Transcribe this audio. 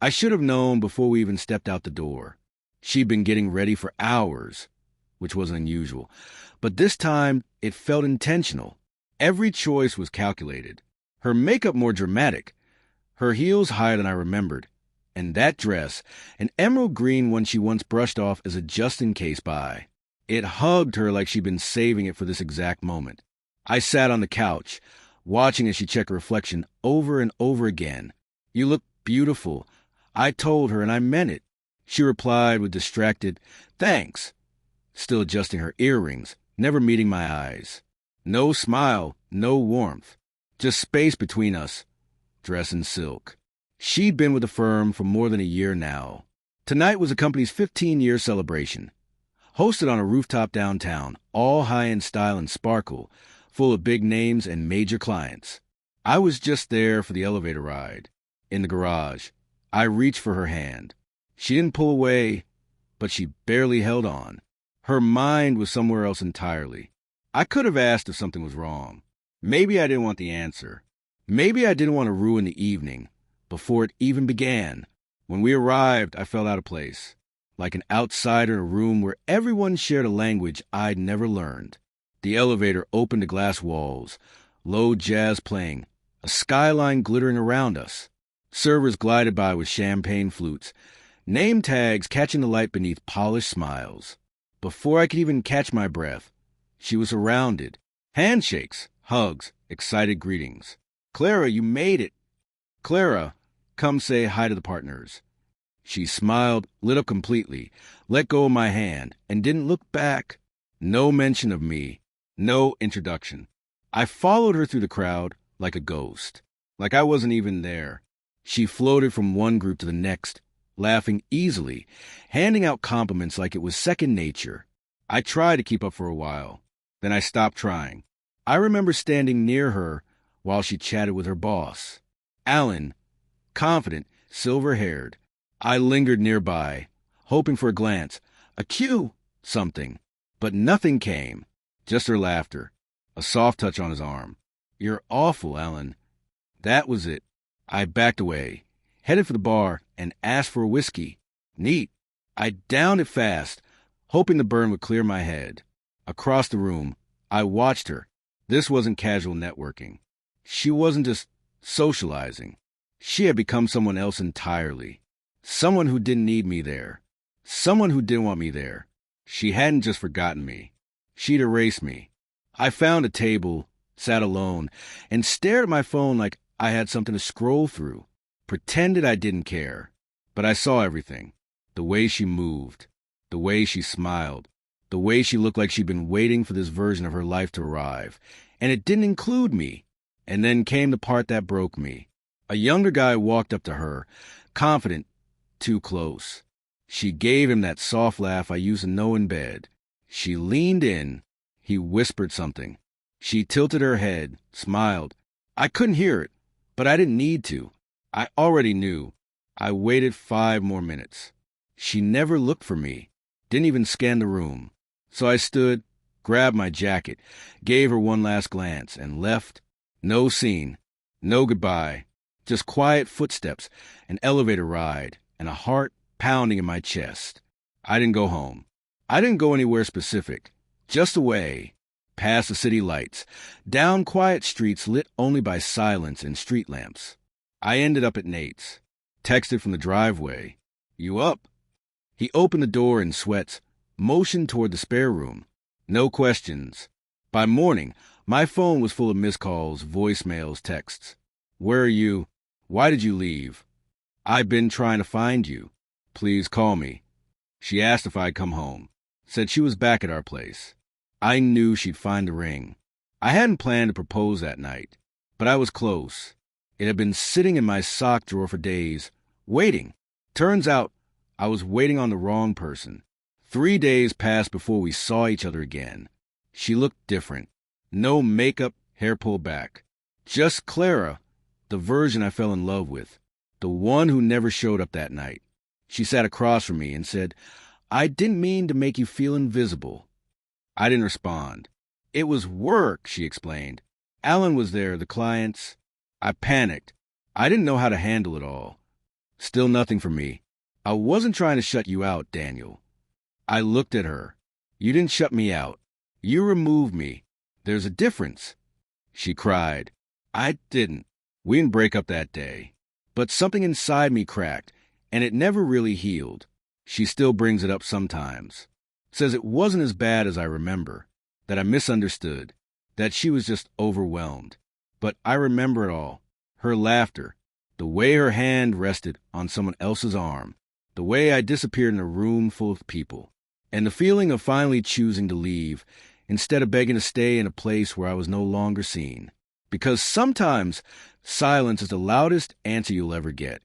I should have known before we even stepped out the door. She'd been getting ready for hours, which was unusual. But this time, it felt intentional. Every choice was calculated. Her makeup more dramatic, her heels higher than I remembered, and that dress, an emerald green one she once brushed off as a just-in-case buy. It hugged her like she'd been saving it for this exact moment. I sat on the couch, watching as she checked her reflection over and over again. "You look beautiful," I told her, and I meant it. She replied with distracted, "Thanks," still adjusting her earrings, never meeting my eyes. No smile, no warmth, just space between us, dress in silk. She'd been with the firm for more than a year now. Tonight was the company's 15-year celebration. Hosted on a rooftop downtown, all high-end style and sparkle, full of big names and major clients. I was just there for the elevator ride. In the garage, I reached for her hand. She didn't pull away, but she barely held on. Her mind was somewhere else entirely. I could have asked if something was wrong. Maybe I didn't want the answer. Maybe I didn't want to ruin the evening before it even began. When we arrived, I felt out of place, like an outsider in a room where everyone shared a language I'd never learned. The elevator opened to glass walls, low jazz playing, a skyline glittering around us. Servers glided by with champagne flutes, name tags catching the light beneath polished smiles. Before I could even catch my breath, she was surrounded. Handshakes, hugs, excited greetings. "Clara, you made it. Clara, come say hi to the partners." She smiled, lit up completely, let go of my hand, and didn't look back. No mention of me, no introduction. I followed her through the crowd like a ghost, like I wasn't even there. She floated from one group to the next, laughing easily, handing out compliments like it was second nature. I tried to keep up for a while. Then I stopped trying. I remember standing near her while she chatted with her boss. Alan, confident, silver-haired. I lingered nearby, hoping for a glance, a cue, something. But nothing came, just her laughter, a soft touch on his arm. "You're awful, Alan." That was it. I backed away, headed for the bar, and asked for a whiskey. Neat. I downed it fast, hoping the burn would clear my head. Across the room, I watched her. This wasn't casual networking. She wasn't just socializing. She had become someone else entirely. Someone who didn't need me there. Someone who didn't want me there. She hadn't just forgotten me. She'd erased me. I found a table, sat alone, and stared at my phone like I had something to scroll through. Pretended I didn't care. But I saw everything. The way she moved. The way she smiled. The way she looked like she'd been waiting for this version of her life to arrive. And it didn't include me. And then came the part that broke me. A younger guy walked up to her, confident, too close. She gave him that soft laugh I used to know in bed. She leaned in. He whispered something. She tilted her head, smiled. I couldn't hear it, but I didn't need to. I already knew. I waited 5 more minutes. She never looked for me, didn't even scan the room. So I stood, grabbed my jacket, gave her one last glance, and left. No scene, no goodbye, just quiet footsteps, an elevator ride, and a heart pounding in my chest. I didn't go home. I didn't go anywhere specific, just away, past the city lights, down quiet streets lit only by silence and street lamps. I ended up at Nate's, texted from the driveway. "You up?" He opened the door in sweats, motioned toward the spare room. No questions. By morning, my phone was full of missed calls, voicemails, texts. "Where are you? Why did you leave? I've been trying to find you. Please call me." She asked if I'd come home. Said she was back at our place. I knew she'd find the ring. I hadn't planned to propose that night, but I was close. It had been sitting in my sock drawer for days, waiting. Turns out I was waiting on the wrong person. 3 days passed before we saw each other again. She looked different. No makeup, hair pulled back. Just Clara, the version I fell in love with, the one who never showed up that night. She sat across from me and said, "I didn't mean to make you feel invisible." I didn't respond. "It was work," she explained. "Alan was there, the clients." I panicked. I didn't know how to handle it all. Still nothing from me. I wasn't trying to shut you out, Daniel. I looked at her. You didn't shut me out. You removed me. There's a difference. She cried. I didn't. We didn't break up that day. But something inside me cracked, and it never really healed. She still brings it up sometimes. Says it wasn't as bad as I remember, that I misunderstood, that she was just overwhelmed. But I remember it all. Her laughter, the way her hand rested on someone else's arm, the way I disappeared in a room full of people, and the feeling of finally choosing to leave instead of begging to stay in a place where I was no longer seen. Because sometimes silence is the loudest answer you'll ever get.